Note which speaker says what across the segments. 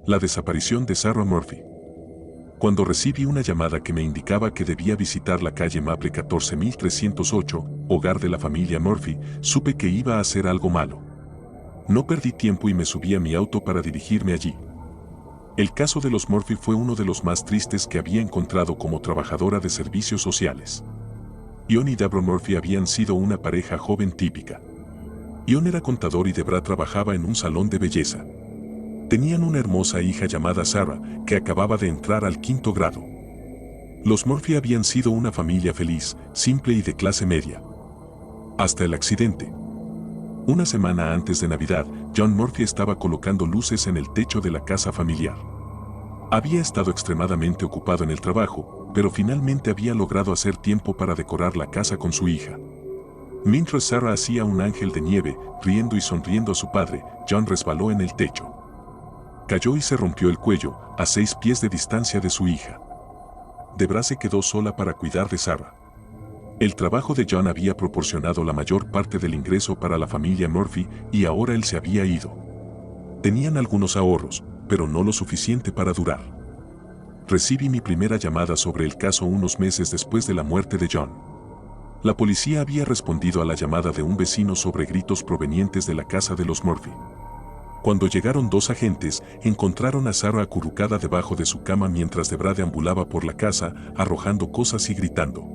Speaker 1: La desaparición de Sarah Murphy. Cuando recibí una llamada que me indicaba que debía visitar la calle Maple 14308, hogar de la familia Murphy, supe que iba a hacer algo malo. No perdí tiempo y me subí a mi auto para dirigirme allí. El caso de los Murphy fue uno de los más tristes que había encontrado como trabajadora de servicios sociales. Ian y Debra Murphy habían sido una pareja joven típica. Ian era contador y Debra trabajaba en un salón de belleza. Tenían una hermosa hija llamada Sarah, que acababa de entrar al 5º grado. Los Murphy habían sido una familia feliz, simple y de clase media. Hasta el accidente. Una semana antes de Navidad, John Murphy estaba colocando luces en el techo de la casa familiar. Había estado extremadamente ocupado en el trabajo, pero finalmente había logrado hacer tiempo para decorar la casa con su hija. Mientras Sarah hacía un ángel de nieve, riendo y sonriendo a su padre, John resbaló en el techo. Cayó y se rompió el cuello, a 6 pies de distancia de su hija. Debra se quedó sola para cuidar de Sarah. El trabajo de John había proporcionado la mayor parte del ingreso para la familia Murphy y ahora él se había ido. Tenían algunos ahorros, pero no lo suficiente para durar. Recibí mi primera llamada sobre el caso unos meses después de la muerte de John. La policía había respondido a la llamada de un vecino sobre gritos provenientes de la casa de los Murphy. Cuando llegaron 2 agentes, encontraron a Sarah acurrucada debajo de su cama mientras Debra deambulaba por la casa, arrojando cosas y gritando.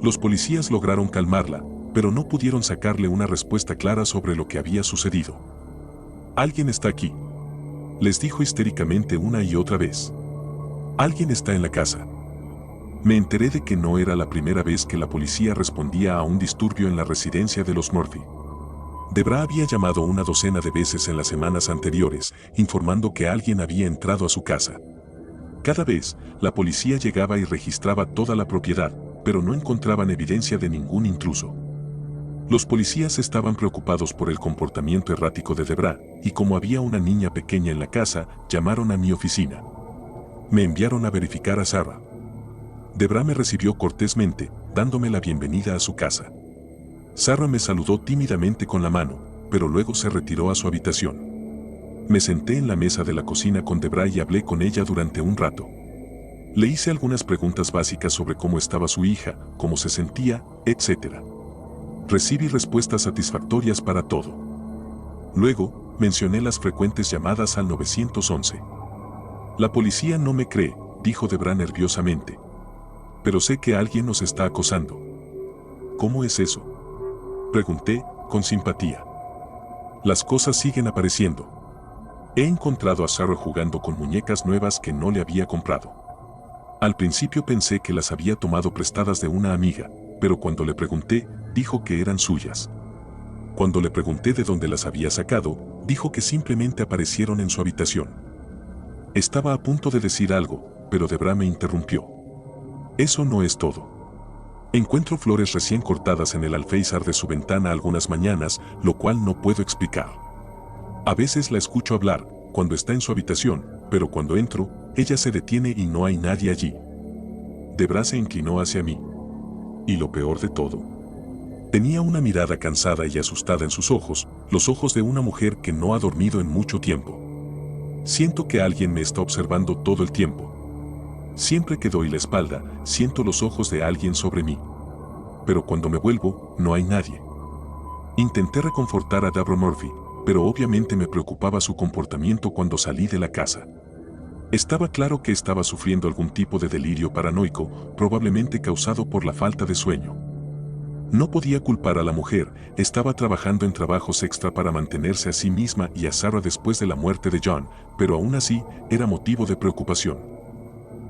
Speaker 1: Los policías lograron calmarla, pero no pudieron sacarle una respuesta clara sobre lo que había sucedido. «Alguien está aquí», les dijo histéricamente una y otra vez. «Alguien está en la casa». Me enteré de que no era la primera vez que la policía respondía a un disturbio en la residencia de los Murphy. Debra había llamado una docena de veces en las semanas anteriores, informando que alguien había entrado a su casa. Cada vez, la policía llegaba y registraba toda la propiedad, pero no encontraban evidencia de ningún intruso. Los policías estaban preocupados por el comportamiento errático de Debra, y como había una niña pequeña en la casa, llamaron a mi oficina. Me enviaron a verificar a Sarah. Debra me recibió cortésmente, dándome la bienvenida a su casa. Sarah me saludó tímidamente con la mano, pero luego se retiró a su habitación. Me senté en la mesa de la cocina con Debra y hablé con ella durante un rato. Le hice algunas preguntas básicas sobre cómo estaba su hija, cómo se sentía, etc. Recibí respuestas satisfactorias para todo. Luego, mencioné las frecuentes llamadas al 911. La policía no me cree, dijo Debra nerviosamente. Pero sé que alguien nos está acosando. ¿Cómo es eso?, pregunté, con simpatía. Las cosas siguen apareciendo. He encontrado a Sarah jugando con muñecas nuevas que no le había comprado. Al principio pensé que las había tomado prestadas de una amiga, pero cuando le pregunté, dijo que eran suyas. Cuando le pregunté de dónde las había sacado, dijo que simplemente aparecieron en su habitación. Estaba a punto de decir algo, pero Debra me interrumpió. Eso no es todo. Encuentro flores recién cortadas en el alféizar de su ventana algunas mañanas, lo cual no puedo explicar. A veces la escucho hablar, cuando está en su habitación, pero cuando entro, ella se detiene y no hay nadie allí. Debra se inclinó hacia mí. Y lo peor de todo. Tenía una mirada cansada y asustada en sus ojos, los ojos de una mujer que no ha dormido en mucho tiempo. Siento que alguien me está observando todo el tiempo. Siempre que doy la espalda, siento los ojos de alguien sobre mí. Pero cuando me vuelvo, no hay nadie. Intenté reconfortar a Debra Murphy, pero obviamente me preocupaba su comportamiento cuando salí de la casa. Estaba claro que estaba sufriendo algún tipo de delirio paranoico, probablemente causado por la falta de sueño. No podía culpar a la mujer, estaba trabajando en trabajos extra para mantenerse a sí misma y a Sarah después de la muerte de John, pero aún así, era motivo de preocupación.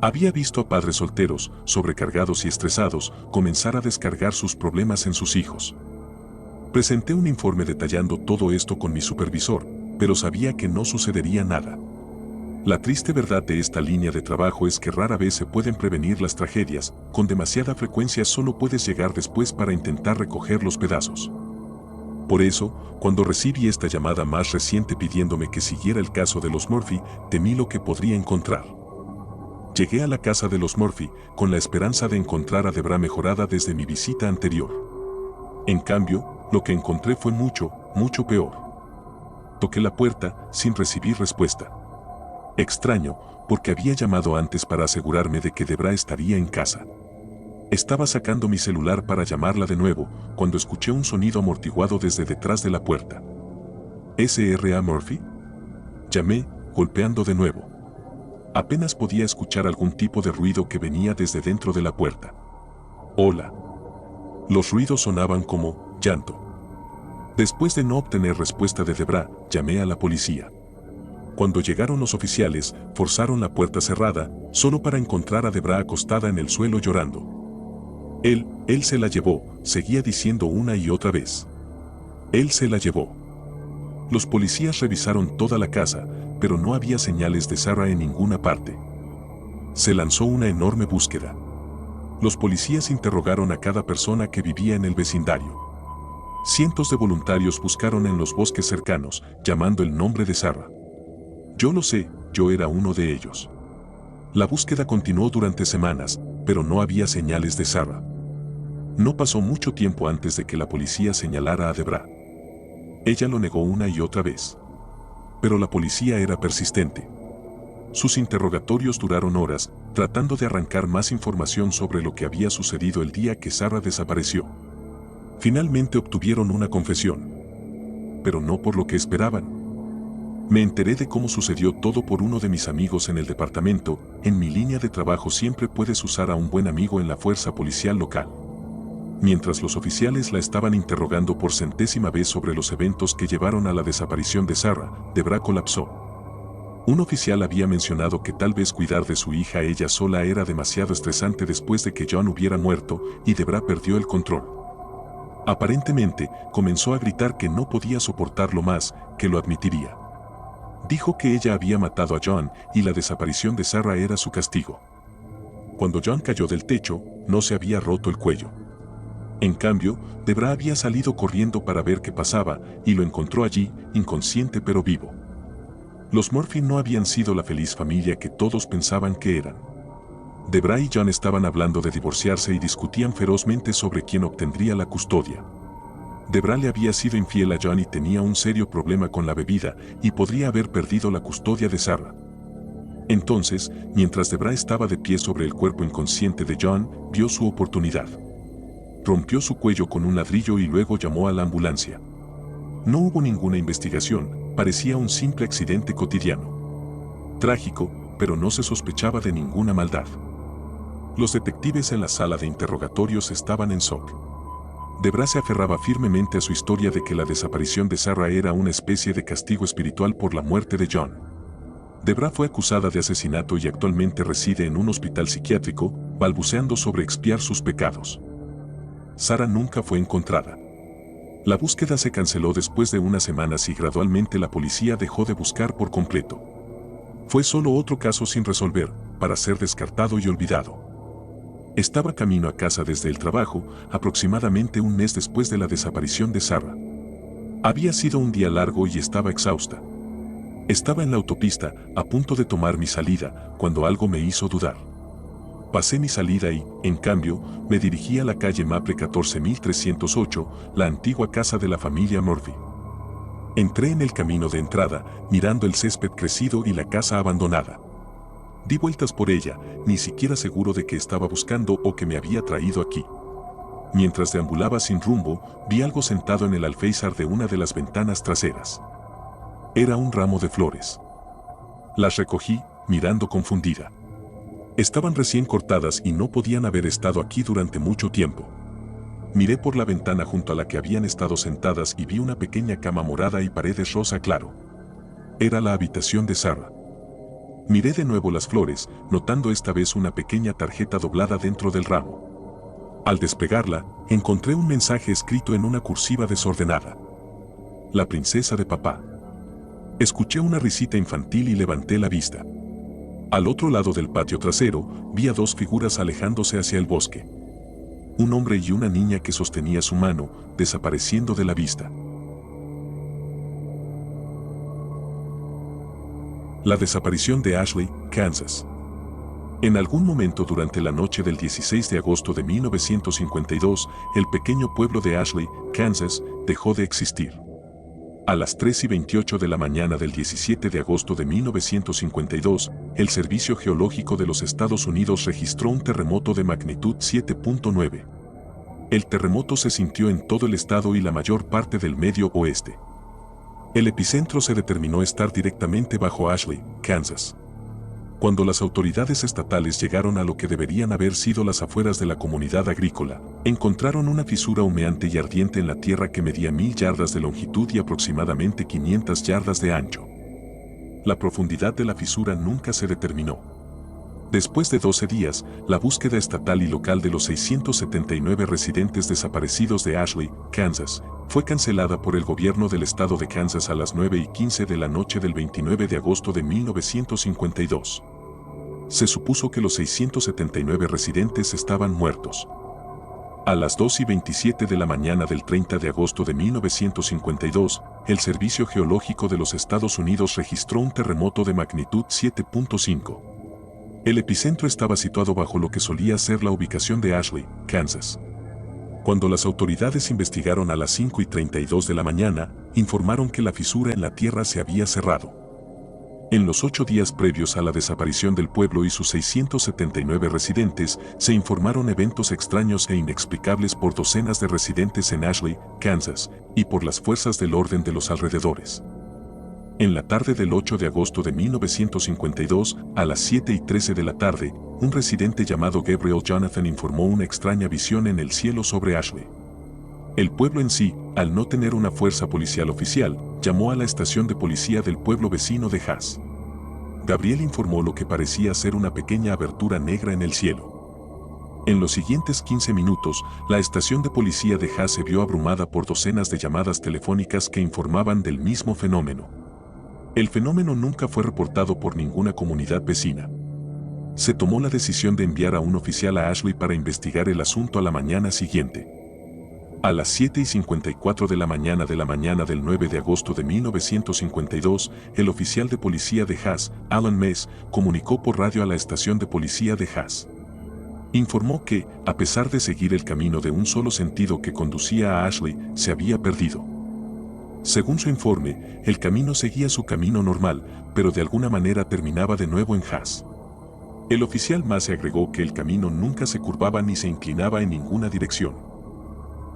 Speaker 1: Había visto a padres solteros, sobrecargados y estresados, comenzar a descargar sus problemas en sus hijos. Presenté un informe detallando todo esto con mi supervisor, pero sabía que no sucedería nada. La triste verdad de esta línea de trabajo es que rara vez se pueden prevenir las tragedias, con demasiada frecuencia solo puedes llegar después para intentar recoger los pedazos. Por eso, cuando recibí esta llamada más reciente pidiéndome que siguiera el caso de los Murphy, temí lo que podría encontrar. Llegué a la casa de los Murphy, con la esperanza de encontrar a Debra mejorada desde mi visita anterior. En cambio, lo que encontré fue mucho, mucho peor. Toqué la puerta, sin recibir respuesta. Extraño, porque había llamado antes para asegurarme de que Debra estaría en casa. Estaba sacando mi celular para llamarla de nuevo, cuando escuché un sonido amortiguado desde detrás de la puerta. ¿S.R.A. Murphy? Llamé, golpeando de nuevo. Apenas podía escuchar algún tipo de ruido que venía desde dentro de la puerta. Hola. Los ruidos sonaban como llanto. Después de no obtener respuesta de Debra, llamé a la policía. Cuando llegaron los oficiales, forzaron la puerta cerrada, solo para encontrar a Debra acostada en el suelo llorando. Él se la llevó, seguía diciendo una y otra vez. Él se la llevó. Los policías revisaron toda la casa, pero no había señales de Sarah en ninguna parte. Se lanzó una enorme búsqueda. Los policías interrogaron a cada persona que vivía en el vecindario. Cientos de voluntarios buscaron en los bosques cercanos, llamando el nombre de Sarah. Yo lo sé, yo era uno de ellos. La búsqueda continuó durante semanas, pero no había señales de Sarah. No pasó mucho tiempo antes de que la policía señalara a Debra. Ella lo negó una y otra vez. Pero la policía era persistente. Sus interrogatorios duraron horas, tratando de arrancar más información sobre lo que había sucedido el día que Sarah desapareció. Finalmente obtuvieron una confesión. Pero no por lo que esperaban. Me enteré de cómo sucedió todo por uno de mis amigos en el departamento. En mi línea de trabajo siempre puedes usar a un buen amigo en la fuerza policial local. Mientras los oficiales la estaban interrogando por centésima vez sobre los eventos que llevaron a la desaparición de Sarah, Debra colapsó. Un oficial había mencionado que tal vez cuidar de su hija ella sola era demasiado estresante después de que John hubiera muerto, y Debra perdió el control. Aparentemente, comenzó a gritar que no podía soportarlo más, que lo admitiría. Dijo que ella había matado a John y la desaparición de Sarah era su castigo. Cuando John cayó del techo, no se había roto el cuello. En cambio, Debra había salido corriendo para ver qué pasaba y lo encontró allí, inconsciente pero vivo. Los Murphy no habían sido la feliz familia que todos pensaban que eran. Debra y John estaban hablando de divorciarse y discutían ferozmente sobre quién obtendría la custodia. Debra le había sido infiel a John y tenía un serio problema con la bebida y podría haber perdido la custodia de Sarah. Entonces, mientras Debra estaba de pie sobre el cuerpo inconsciente de John, vio su oportunidad. Rompió su cuello con un ladrillo y luego llamó a la ambulancia. No hubo ninguna investigación, parecía un simple accidente cotidiano. Trágico, pero no se sospechaba de ninguna maldad. Los detectives en la sala de interrogatorios estaban en shock. Debra se aferraba firmemente a su historia de que la desaparición de Sarah era una especie de castigo espiritual por la muerte de John. Debra fue acusada de asesinato y actualmente reside en un hospital psiquiátrico, balbuceando sobre expiar sus pecados. Sarah nunca fue encontrada. La búsqueda se canceló después de unas semanas y gradualmente la policía dejó de buscar por completo. Fue solo otro caso sin resolver, para ser descartado y olvidado. Estaba camino a casa desde el trabajo, aproximadamente un mes después de la desaparición de Sarah. Había sido un día largo y estaba exhausta. Estaba en la autopista, a punto de tomar mi salida, cuando algo me hizo dudar. Pasé mi salida y, en cambio, me dirigí a la calle Maple 14308, la antigua casa de la familia Murphy. Entré en el camino de entrada, mirando el césped crecido y la casa abandonada. Di vueltas por ella, ni siquiera seguro de que estaba buscando o que me había traído aquí. Mientras deambulaba sin rumbo, vi algo sentado en el alféizar de una de las ventanas traseras. Era un ramo de flores. Las recogí, mirando confundida. Estaban recién cortadas y no podían haber estado aquí durante mucho tiempo. Miré por la ventana junto a la que habían estado sentadas y vi una pequeña cama morada y paredes rosa claro. Era la habitación de Sarah. Miré de nuevo las flores, notando esta vez una pequeña tarjeta doblada dentro del ramo. Al despegarla, encontré un mensaje escrito en una cursiva desordenada. La princesa de papá. Escuché una risita infantil y levanté la vista. Al otro lado del patio trasero, vi a dos figuras alejándose hacia el bosque. Un hombre y una niña que sostenía su mano, desapareciendo de la vista. La desaparición de Ashley, Kansas. En algún momento durante la noche del 16 de agosto de 1952, el pequeño pueblo de Ashley, Kansas, dejó de existir. A las 3:28 de la mañana del 17 de agosto de 1952, el Servicio Geológico de los Estados Unidos registró un terremoto de magnitud 7.9. El terremoto se sintió en todo el estado y la mayor parte del medio oeste. El epicentro se determinó estar directamente bajo Ashley, Kansas. Cuando las autoridades estatales llegaron a lo que deberían haber sido las afueras de la comunidad agrícola, encontraron una fisura humeante y ardiente en la tierra que medía 1000 yardas de longitud y aproximadamente 500 yardas de ancho. La profundidad de la fisura nunca se determinó. Después de 12 días, la búsqueda estatal y local de los 679 residentes desaparecidos de Ashley, Kansas, fue cancelada por el gobierno del estado de Kansas a las 9:15 de la noche del 29 de agosto de 1952. Se supuso que los 679 residentes estaban muertos. A las 2:27 de la mañana del 30 de agosto de 1952, el Servicio Geológico de los Estados Unidos registró un terremoto de magnitud 7.5. El epicentro estaba situado bajo lo que solía ser la ubicación de Ashley, Kansas. Cuando las autoridades investigaron a las 5:32 de la mañana, informaron que la fisura en la tierra se había cerrado. En los 8 días previos a la desaparición del pueblo y sus 679 residentes, se informaron eventos extraños e inexplicables por docenas de residentes en Ashley, Kansas, y por las fuerzas del orden de los alrededores. En la tarde del 8 de agosto de 1952, a las 7:13 de la tarde, un residente llamado Gabriel Jonathan informó una extraña visión en el cielo sobre Ashley. El pueblo en sí, al no tener una fuerza policial oficial, llamó a la estación de policía del pueblo vecino de Haas. Gabriel informó lo que parecía ser una pequeña abertura negra en el cielo. En los siguientes 15 minutos, la estación de policía de Haas se vio abrumada por docenas de llamadas telefónicas que informaban del mismo fenómeno. El fenómeno nunca fue reportado por ninguna comunidad vecina. Se tomó la decisión de enviar a un oficial a Ashley para investigar el asunto a la mañana siguiente. A las 7:54 de la mañana del 9 de agosto de 1952, el oficial de policía de Haas, Alan Mess, comunicó por radio a la estación de policía de Haas. Informó que, a pesar de seguir el camino de un solo sentido que conducía a Ashley, se había perdido. Según su informe, el camino seguía su camino normal, pero de alguna manera terminaba de nuevo en Haas. El oficial más agregó que el camino nunca se curvaba ni se inclinaba en ninguna dirección.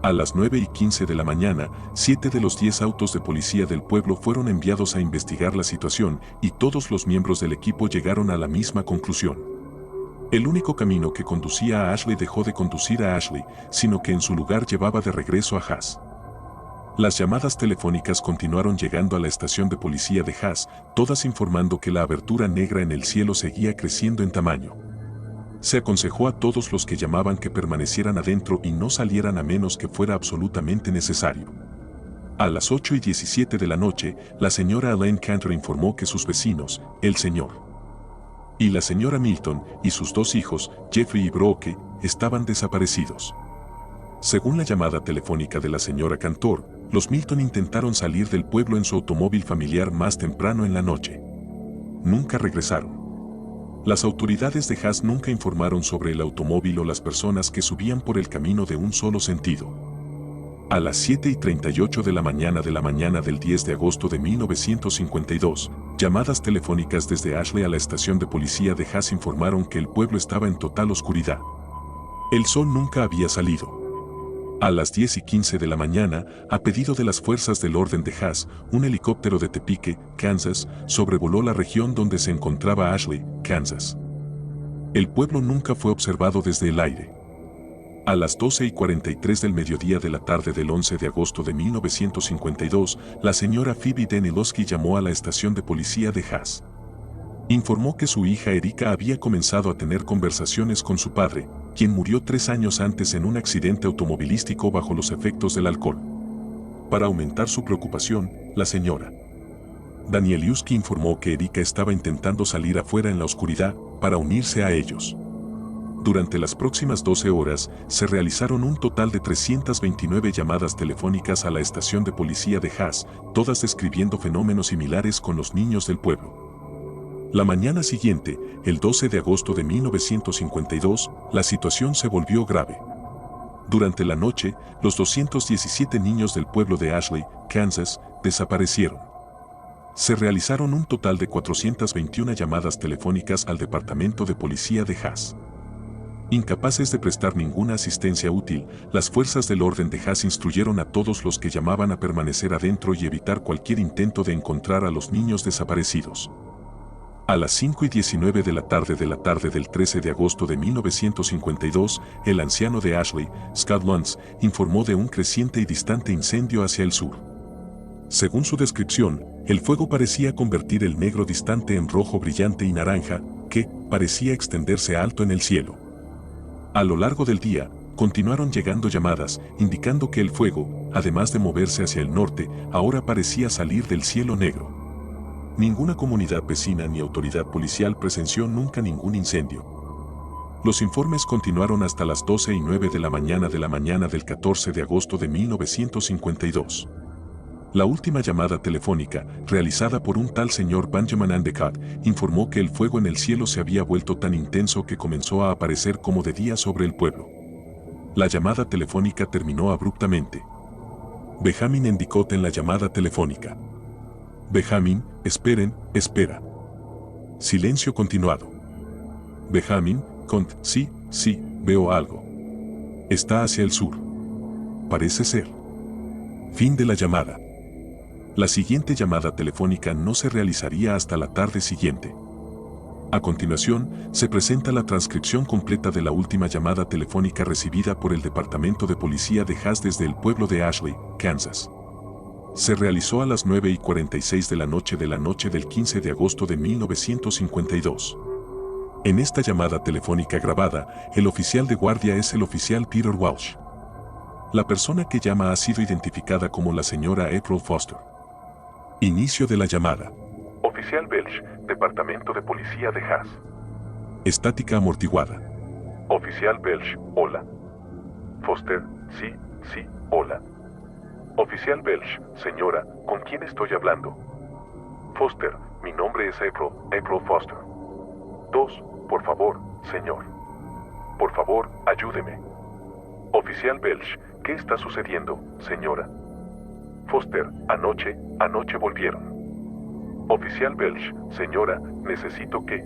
Speaker 1: A las 9:15 de la mañana, 7 de los 10 autos de policía del pueblo fueron enviados a investigar la situación y todos los miembros del equipo llegaron a la misma conclusión. El único camino que conducía a Ashley dejó de conducir a Ashley, sino que en su lugar llevaba de regreso a Haas. Las llamadas telefónicas continuaron llegando a la estación de policía de Haas, todas informando que la abertura negra en el cielo seguía creciendo en tamaño. Se aconsejó a todos los que llamaban que permanecieran adentro y no salieran a menos que fuera absolutamente necesario. A las 8:17 de la noche, la señora Elaine Cantor informó que sus vecinos, el señor y la señora Milton y sus 2 hijos, Jeffrey y Brooke, estaban desaparecidos. Según la llamada telefónica de la señora Cantor, los Milton intentaron salir del pueblo en su automóvil familiar más temprano en la noche. Nunca regresaron. Las autoridades de Haas nunca informaron sobre el automóvil o las personas que subían por el camino de un solo sentido. A las 7:38 de la mañana del 10 de agosto de 1952, llamadas telefónicas desde Ashley a la estación de policía de Haas informaron que el pueblo estaba en total oscuridad. El sol nunca había salido. A las 10:15 de la mañana, a pedido de las fuerzas del orden de Haas, un helicóptero de Topeka, Kansas, sobrevoló la región donde se encontraba Ashley, Kansas. El pueblo nunca fue observado desde el aire. A las 12:43 del mediodía de la tarde del 11 de agosto de 1952, la señora Phoebe Danilowski llamó a la estación de policía de Haas. Informó que su hija Erika había comenzado a tener conversaciones con su padre, quien murió 3 años antes en un accidente automovilístico bajo los efectos del alcohol. Para aumentar su preocupación, la señora Danilowski informó que Erika estaba intentando salir afuera en la oscuridad para unirse a ellos. Durante las próximas 12 horas, se realizaron un total de 329 llamadas telefónicas a la estación de policía de Haas, todas describiendo fenómenos similares con los niños del pueblo. La mañana siguiente, el 12 de agosto de 1952, la situación se volvió grave. Durante la noche, los 217 niños del pueblo de Ashley, Kansas, desaparecieron. Se realizaron un total de 421 llamadas telefónicas al Departamento de Policía de Haas. Incapaces de prestar ninguna asistencia útil, las fuerzas del orden de Haas instruyeron a todos los que llamaban a permanecer adentro y evitar cualquier intento de encontrar a los niños desaparecidos. A las 5:19 de la tarde del 13 de agosto de 1952, el anciano de Ashley, Scott Luntz, informó de un creciente y distante incendio hacia el sur. Según su descripción, el fuego parecía convertir el negro distante en rojo brillante y naranja, que parecía extenderse alto en el cielo. A lo largo del día, continuaron llegando llamadas, indicando que el fuego, además de moverse hacia el norte, ahora parecía salir del cielo negro. Ninguna comunidad vecina ni autoridad policial presenció nunca ningún incendio. Los informes continuaron hasta las 12:09 de la mañana del 14 de agosto de 1952. La última llamada telefónica, realizada por un tal señor Benjamin Endicott, informó que el fuego en el cielo se había vuelto tan intenso que comenzó a aparecer como de día sobre el pueblo. La llamada telefónica terminó abruptamente. Benjamin Endicott en la llamada telefónica. Benjamin, esperen, espera. Silencio continuado. Benjamin, sí, veo algo. Está hacia el sur. Parece ser. Fin de la llamada. La siguiente llamada telefónica no se realizaría hasta la tarde siguiente. A continuación, se presenta la transcripción completa de la última llamada telefónica recibida por el Departamento de Policía de Haas desde el pueblo de Ashley, Kansas. Se realizó a las 9:46 de la noche del 15 de agosto de 1952. En esta llamada telefónica grabada, el oficial de guardia es el oficial Peter Walsh. La persona que llama ha sido identificada como la señora April Foster. Inicio de la llamada. Oficial Welsh, Departamento de Policía de Haas. Estática amortiguada. Oficial Welsh, hola. Foster, sí, hola. Oficial Welsh, señora, ¿con quién estoy hablando? Foster, mi nombre es April Foster. 2, por favor, señor. Por favor, ayúdeme. Oficial Welsh, ¿qué está sucediendo, señora? Foster, anoche volvieron. Oficial Welsh, señora, necesito que...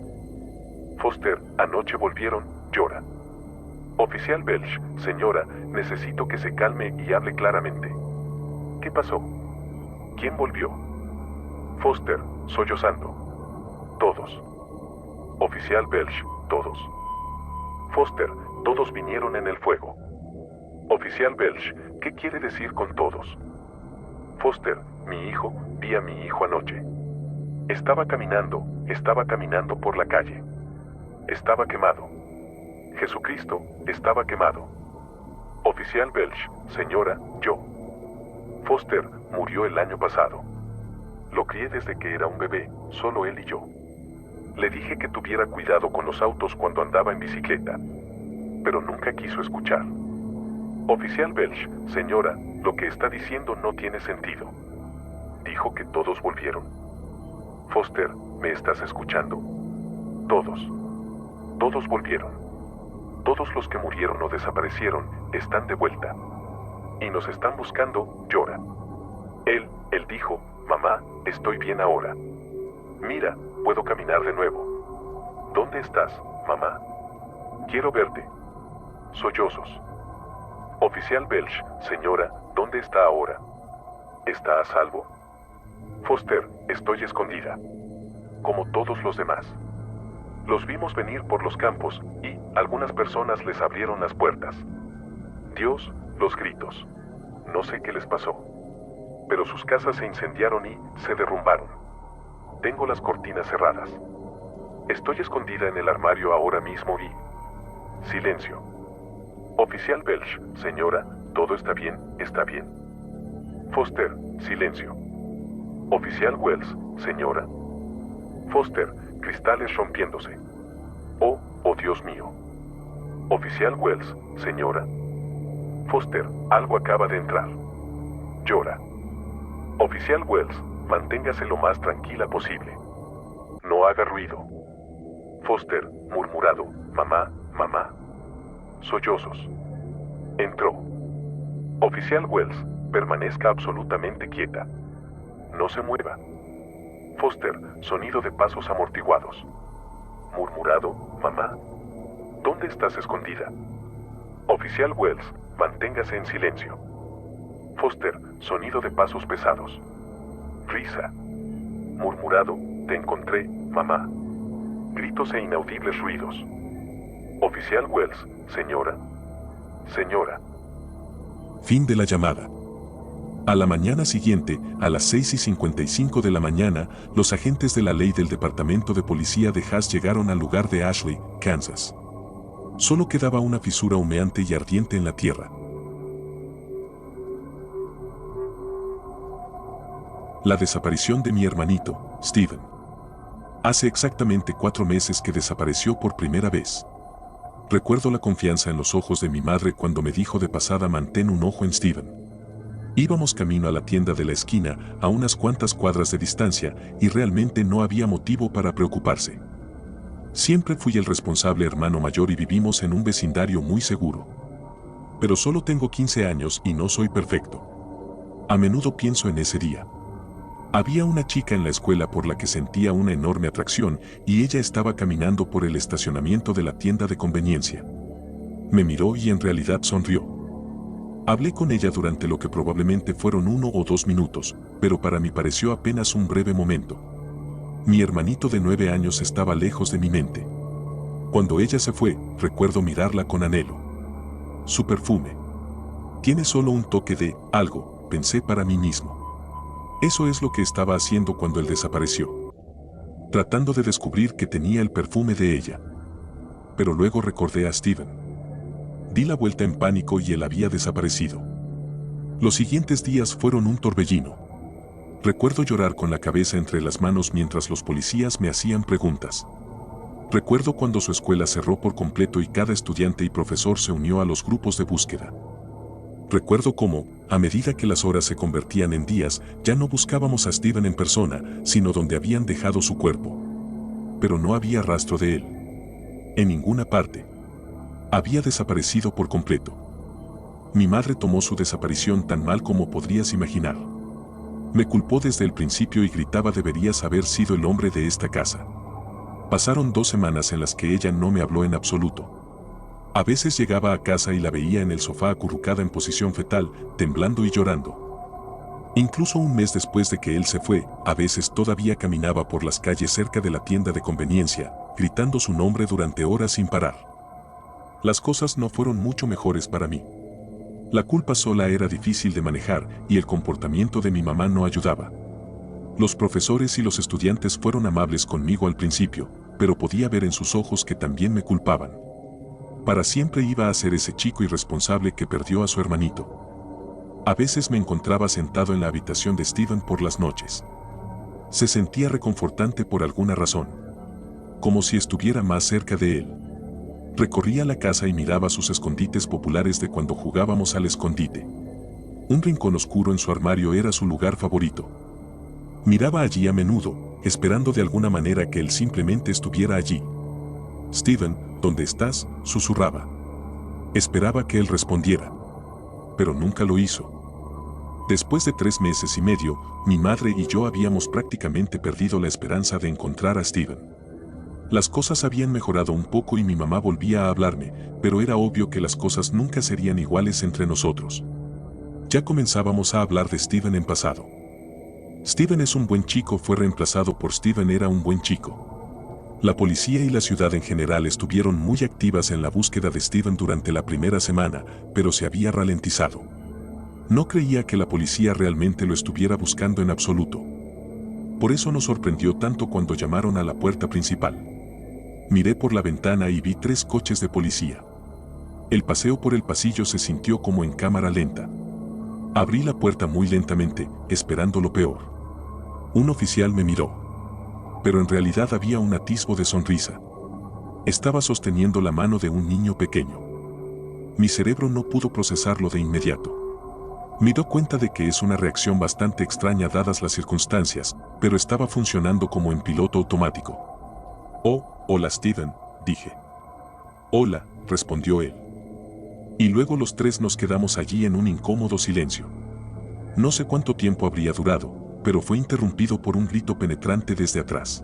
Speaker 1: Foster, anoche volvieron, llora. Oficial Welsh, señora, necesito que se calme y hable claramente. ¿Qué pasó? ¿Quién volvió? Foster, sollozando. Todos. Oficial Welsh, todos. Foster, todos vinieron en el fuego. Oficial Welsh, ¿qué quiere decir con todos? Foster, vi a mi hijo anoche. Estaba caminando por la calle. Estaba quemado. Jesucristo, estaba quemado. Oficial Welsh, señora, yo. Foster murió el año pasado. Lo crié desde que era un bebé, solo él y yo. Le dije que tuviera cuidado con los autos cuando andaba en bicicleta, pero nunca quiso escuchar. Oficial Welsh, señora, lo que está diciendo no tiene sentido. Dijo que todos volvieron. Foster, ¿me estás escuchando? Todos volvieron. Todos los que murieron o desaparecieron están de vuelta. Y nos están buscando, llora. Él dijo, mamá, estoy bien ahora. Mira, puedo caminar de nuevo. ¿Dónde estás, mamá? Quiero verte. Sollozos. Oficial Welsh, señora, ¿dónde está ahora? ¿Está a salvo? Foster, estoy escondida. Como todos los demás. Los vimos venir por los campos y algunas personas les abrieron las puertas. Dios, los gritos. No sé qué les pasó. Pero sus casas se incendiaron y se derrumbaron. Tengo las cortinas cerradas. Estoy escondida en el armario ahora mismo y... Silencio. Oficial Welsh, señora, todo está bien, está bien. Foster, silencio. Oficial Wells, señora. Foster, cristales rompiéndose. Oh Dios mío. Oficial Wells, señora. Foster, algo acaba de entrar. Llora. Oficial Wells, manténgase lo más tranquila posible. No haga ruido. Foster, murmurado, mamá, mamá. Sollozos. Entró. Oficial Wells, permanezca absolutamente quieta. No se mueva. Foster, sonido de pasos amortiguados. Murmurado, mamá. ¿Dónde estás escondida? Oficial Wells, manténgase en silencio. Foster, sonido de pasos pesados. Risa. Murmurado, te encontré, mamá. Gritos e inaudibles ruidos. Oficial Wells, señora. Señora. Fin de la llamada. A la mañana siguiente, a las 6:55 de la mañana, los agentes de la ley del Departamento de Policía de Haas llegaron al lugar de Ashley, Kansas. Solo quedaba una fisura humeante y ardiente en la tierra. La desaparición de mi hermanito, Steven. Hace exactamente 4 meses que desapareció por primera vez. Recuerdo la confianza en los ojos de mi madre cuando me dijo de pasada: mantén un ojo en Steven. Íbamos camino a la tienda de la esquina, a unas cuantas cuadras de distancia, y realmente no había motivo para preocuparse. Siempre fui el responsable hermano mayor y vivimos en un vecindario muy seguro. Pero solo tengo 15 años y no soy perfecto. A menudo pienso en ese día. Había una chica en la escuela por la que sentía una enorme atracción y ella estaba caminando por el estacionamiento de la tienda de conveniencia. Me miró y en realidad sonrió. Hablé con ella durante lo que probablemente fueron 1 o 2 minutos, pero para mí pareció apenas un breve momento. Mi hermanito de 9 años estaba lejos de mi mente. Cuando ella se fue, recuerdo mirarla con anhelo. Su perfume. Tiene solo un toque de algo, pensé para mí mismo. Eso es lo que estaba haciendo cuando él desapareció. Tratando de descubrir que tenía el perfume de ella. Pero luego recordé a Steven. Di la vuelta en pánico y él había desaparecido. Los siguientes días fueron un torbellino. Recuerdo llorar con la cabeza entre las manos mientras los policías me hacían preguntas. Recuerdo cuando su escuela cerró por completo y cada estudiante y profesor se unió a los grupos de búsqueda. Recuerdo cómo, a medida que las horas se convertían en días, ya no buscábamos a Steven en persona, sino donde habían dejado su cuerpo. Pero no había rastro de él. En ninguna parte. Había desaparecido por completo. Mi madre tomó su desaparición tan mal como podrías imaginar. Me culpó desde el principio y gritaba: deberías haber sido el hombre de esta casa. Pasaron 2 semanas en las que ella no me habló en absoluto. A veces llegaba a casa y la veía en el sofá acurrucada en posición fetal, temblando y llorando. Incluso un mes después de que él se fue, a veces todavía caminaba por las calles cerca de la tienda de conveniencia, gritando su nombre durante horas sin parar. Las cosas no fueron mucho mejores para mí. La culpa sola era difícil de manejar y el comportamiento de mi mamá no ayudaba. Los profesores y los estudiantes fueron amables conmigo al principio, pero podía ver en sus ojos que también me culpaban. Para siempre iba a ser ese chico irresponsable que perdió a su hermanito. A veces me encontraba sentado en la habitación de Steven por las noches. Se sentía reconfortante por alguna razón. Como si estuviera más cerca de él. Recorría la casa y miraba sus escondites populares de cuando jugábamos al escondite. Un rincón oscuro en su armario era su lugar favorito. Miraba allí a menudo, esperando de alguna manera que él simplemente estuviera allí. Steven, ¿dónde estás?, susurraba. Esperaba que él respondiera. Pero nunca lo hizo. Después de 3 meses y medio, mi madre y yo habíamos prácticamente perdido la esperanza de encontrar a Steven. Las cosas habían mejorado un poco y mi mamá volvía a hablarme, pero era obvio que las cosas nunca serían iguales entre nosotros. Ya comenzábamos a hablar de Steven en pasado. Steven es un buen chico fue reemplazado por Steven era un buen chico. La policía y la ciudad en general estuvieron muy activas en la búsqueda de Steven durante la primera semana, pero se había ralentizado. No creía que la policía realmente lo estuviera buscando en absoluto. Por eso nos sorprendió tanto cuando llamaron a la puerta principal. Miré por la ventana y vi 3 coches de policía. El paseo por el pasillo se sintió como en cámara lenta. Abrí la puerta muy lentamente, esperando lo peor. Un oficial me miró. Pero en realidad había un atisbo de sonrisa. Estaba sosteniendo la mano de un niño pequeño. Mi cerebro no pudo procesarlo de inmediato. Me di cuenta de que es una reacción bastante extraña dadas las circunstancias, pero estaba funcionando como en piloto automático. Oh, hola Steven, dije. Hola, respondió él. Y luego los tres nos quedamos allí en un incómodo silencio. No sé cuánto tiempo habría durado, pero fue interrumpido por un grito penetrante desde atrás.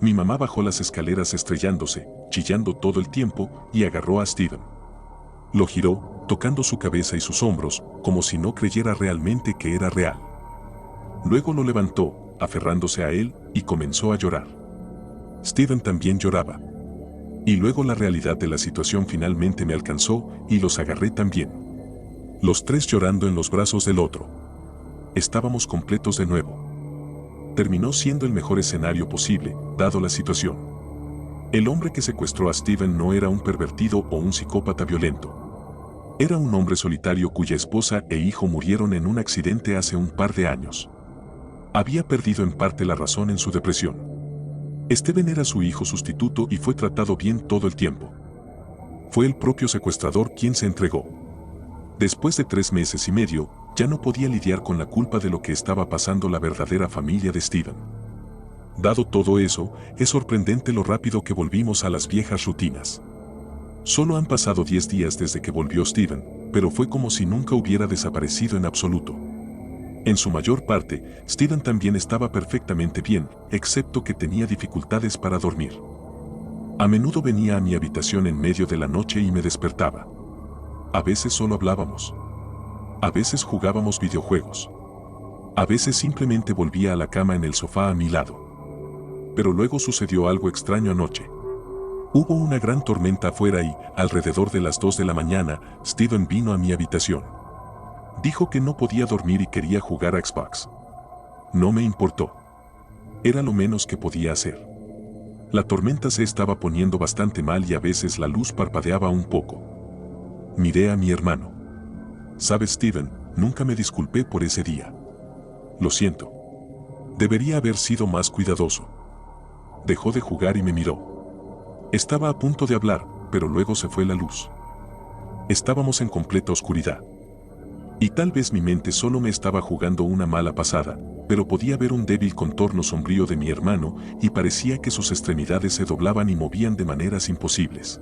Speaker 1: Mi mamá bajó las escaleras estrellándose, chillando todo el tiempo, y agarró a Steven. Lo giró, tocando su cabeza y sus hombros, como si no creyera realmente que era real. Luego lo levantó, aferrándose a él, y comenzó a llorar. Steven también lloraba. Y luego la realidad de la situación finalmente me alcanzó, y los agarré también. Los tres llorando en los brazos del otro. Estábamos completos de nuevo. Terminó siendo el mejor escenario posible, dado la situación. El hombre que secuestró a Steven no era un pervertido o un psicópata violento. Era un hombre solitario cuya esposa e hijo murieron en un accidente hace un par de años. Había perdido en parte la razón en su depresión. Steven era su hijo sustituto y fue tratado bien todo el tiempo. Fue el propio secuestrador quien se entregó. Después de 3 meses y medio, ya no podía lidiar con la culpa de lo que estaba pasando la verdadera familia de Steven. Dado todo eso, es sorprendente lo rápido que volvimos a las viejas rutinas. Solo han pasado 10 días desde que volvió Steven, pero fue como si nunca hubiera desaparecido en absoluto. En su mayor parte, Steven también estaba perfectamente bien, excepto que tenía dificultades para dormir. A menudo venía a mi habitación en medio de la noche y me despertaba. A veces solo hablábamos. A veces jugábamos videojuegos. A veces simplemente volvía a la cama en el sofá a mi lado. Pero luego sucedió algo extraño anoche. Hubo una gran tormenta afuera y, alrededor de las 2 de la mañana, Steven vino a mi habitación. Dijo que no podía dormir y quería jugar a Xbox. No me importó. Era lo menos que podía hacer. La tormenta se estaba poniendo bastante mal y a veces la luz parpadeaba un poco. Miré a mi hermano. ¿Sabes, Steven? Nunca me disculpé por ese día. Lo siento. Debería haber sido más cuidadoso. Dejó de jugar y me miró. Estaba a punto de hablar, pero luego se fue la luz. Estábamos en completa oscuridad. Y tal vez mi mente solo me estaba jugando una mala pasada, pero podía ver un débil contorno sombrío de mi hermano y parecía que sus extremidades se doblaban y movían de maneras imposibles.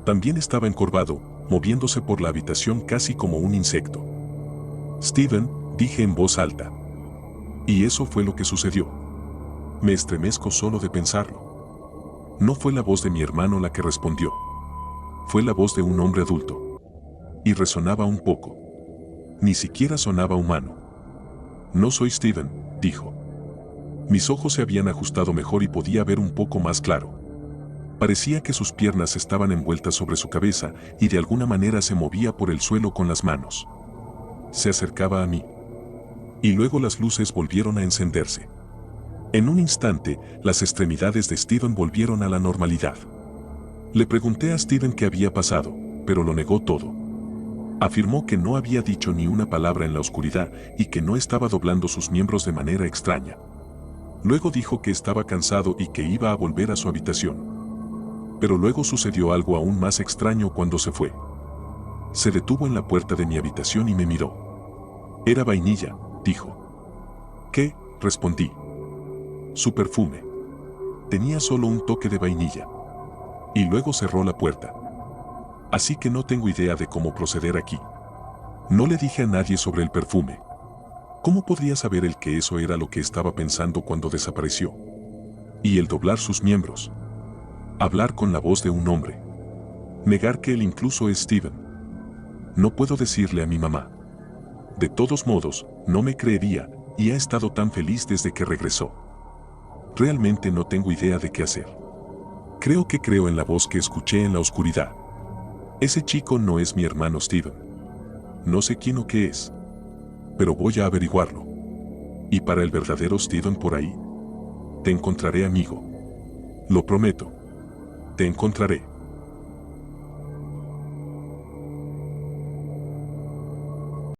Speaker 1: También estaba encorvado, moviéndose por la habitación casi como un insecto. Steven, dije en voz alta. Y eso fue lo que sucedió. Me estremezco solo de pensarlo. No fue la voz de mi hermano la que respondió. Fue la voz de un hombre adulto. Y resonaba un poco. Ni siquiera sonaba humano. No soy Steven, dijo. Mis ojos se habían ajustado mejor y podía ver un poco más claro. Parecía que sus piernas estaban envueltas sobre su cabeza y de alguna manera se movía por el suelo con las manos. Se acercaba a mí. Y luego las luces volvieron a encenderse. En un instante, las extremidades de Steven volvieron a la normalidad. Le pregunté a Steven qué había pasado, pero lo negó todo. Afirmó que no había dicho ni una palabra en la oscuridad y que no estaba doblando sus miembros de manera extraña. Luego dijo que estaba cansado y que iba a volver a su habitación. Pero luego sucedió algo aún más extraño cuando se fue. Se detuvo en la puerta de mi habitación y me miró. Era vainilla, dijo. ¿Qué? Respondí. Su perfume. Tenía solo un toque de vainilla. Y luego cerró la puerta. Así que no tengo idea de cómo proceder aquí. No le dije a nadie sobre el perfume. ¿Cómo podría saber él que eso era lo que estaba pensando cuando desapareció? Y el doblar sus miembros. Hablar con la voz de un hombre. Negar que él incluso es Steven. No puedo decirle a mi mamá. De todos modos, no me creería, y ha estado tan feliz desde que regresó. Realmente no tengo idea de qué hacer. Creo que creo en la voz que escuché en la oscuridad. Ese chico no es mi hermano Steven. No sé quién o qué es. Pero voy a averiguarlo. Y para el verdadero Steven por ahí, te encontraré, amigo. Lo prometo. Te encontraré.